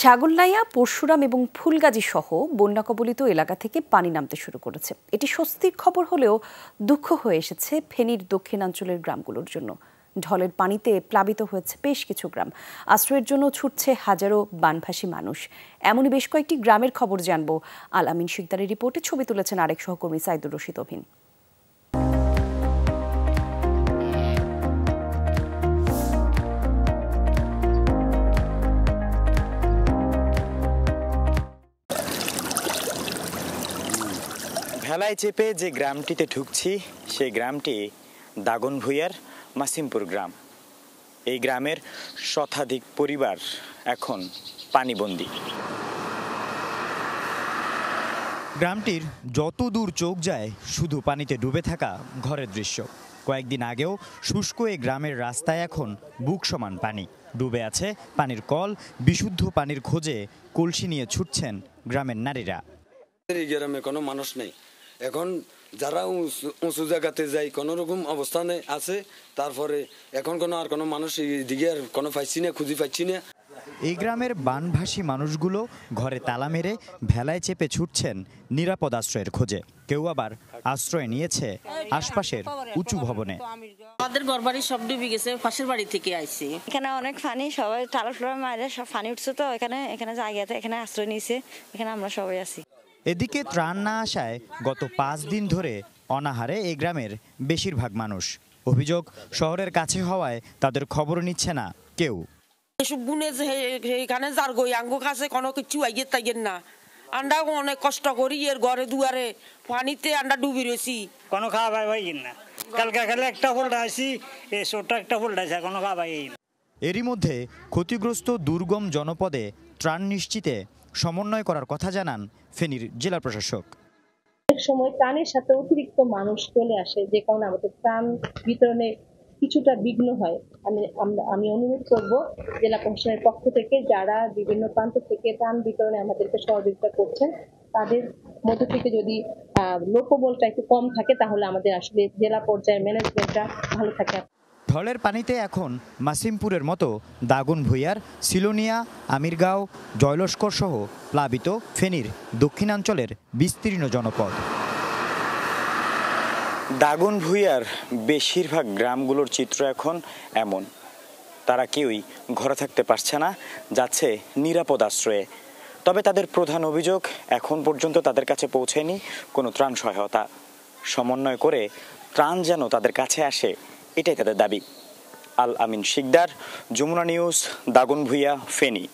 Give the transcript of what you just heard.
ছাগলনাইয়া, পরশুরাম এবং ফুলগাজী সহ বন্যা কবলিত এলাকা থেকে পানি নামতে শুরু করেছে। এটি স্বস্তির খবর হলেও দুঃখ হয়ে এসেছে ফেনীর দক্ষিণাঞ্চলের গ্রামগুলোর জন্য। ঢলের পানিতে প্লাবিত হয়েছে বেশ কিছু গ্রাম। আশ্রয়ের জন্য ছুটছে হাজারো বানভাসী মানুষ। এমনই বেশ কয়েকটি গ্রামের খবর জানবো আল আমিন শিকদারের রিপোর্টে। ছবি তুলেছেন আরেক সহকর্মী সাইদুর রশিদ অভিন। ভেলায় চেপে যে গ্রামটিতে ঢুকছি সেই গ্রামটি দাগনভূঞার মাসিমপুর গ্রাম। এই গ্রামের শতাধিক পরিবার এখন পানিবন্দী। গ্রামটির যত দূর চোখ যায় শুধু পানিতে ডুবে থাকা ঘরের দৃশ্য। কয়েকদিন আগেও শুষ্ক এই গ্রামের রাস্তায় এখন বুক সমান পানি। ডুবে আছে পানির কল। বিশুদ্ধ পানির খোঁজে কলসি নিয়ে ছুটছেন গ্রামের নারীরা। এই গ্রামে কোনো মানুষ নেই। এখন যারা উঁচু জায়গাতে যায় কোনো রকম অবস্থানে আছে, তারপরে এখন আর কোনো মানুষ এদিকে আর কোনো পাইছি না, খুঁজি পাচ্ছি না। এই গ্রামের বানভাসী মানুষগুলো ঘরে তালা মেরে ভেলায় চেপে ছুটছেন নিরাপদ আশ্রয়ের খোঁজে। কেউ আবার আশ্রয় নিয়েছে আশপাশের উঁচু ভবনে। আমাদের ঘরবাড়ি সব ডুবে গেছে, পাশের বাড়ি থেকে আইছি। এখানে অনেক পানি, সবাই টালা ফ্লোর মারে সব পানি উঠছে, তো এখানে জায়গাতে এখানে আশ্রয় নিয়েছে, এখানে আমরা সবাই আছি। এদিকে ত্রাণ না আসায় গত 5 দিন ধরে অনাহারে এই গ্রামের বেশিরভাগ মানুষ। অভিযোগ, শহরের কাছে হওয়ায় তাদের খবর নিচ্ছে না কেউ। এসব গুনে এখানে যার গই আঙ্গু কাছে কোনো কিছু আইয়ে তাইয়ের না। আমরা অনেক কষ্ট করি এর ঘরে দুয়ারে পানিতে আমরা ডুবি রয়েছি। কোনো খাওয়া পাই না। কালকে খেলে একটা ফোল্ডা আছি, এই ছোট্ট একটা ফোল্ডা আছে, কোনো খাওয়া পাই না। এরই মধ্যে ক্ষতিগ্রস্ত দুর্গম জনপদে ত্রাণ নিশ্চিতে সমন্বয় করার কথা জানান ফেনীর জেলা প্রশাসক। অনেক সময় ত্রাণের সাথে অতিরিক্ত মানুষ চলে আসে, যে কারণে আমাদের ত্রাণ বিতরণে কিছুটা বিঘ্ন হয়। আমি অনুরোধ করব জেলা প্রশাসনের পক্ষ থেকে যারা বিভিন্ন প্রান্ত থেকে ত্রাণ বিতরণে আমাদেরকে সহযোগিতা করছেন, তাদের মধ্য থেকে যদি লোকবলটা একটু কম থাকে তাহলে আমাদের আসলে জেলা পর্যায়ের ম্যানেজমেন্টটা ভালো থাকে। ঢলের পানিতে এখন মাসিমপুরের মতো দাগনভূঞার সিলোনিয়া, আমিরগাঁও, জয়লস্কর সহ প্লাবিত ফেনীর দক্ষিণাঞ্চলের বিস্তীর্ণ জনপদ। দাগনভূঞার বেশিরভাগ গ্রামগুলোর চিত্র এখন এমন। তারা কেউই ঘরে থাকতে পারছে না, যাচ্ছে নিরাপদ আশ্রয়ে। তবে তাদের প্রধান অভিযোগ, এখন পর্যন্ত তাদের কাছে পৌঁছেনি কোনো ত্রাণ সহায়তা। সমন্বয় করে ত্রাণ যেন তাদের কাছে আসে, এটাই তাদের দাবি। আল আমিন শিকদার, যমুনা নিউজ, দাগনভূঞা, ফেনী।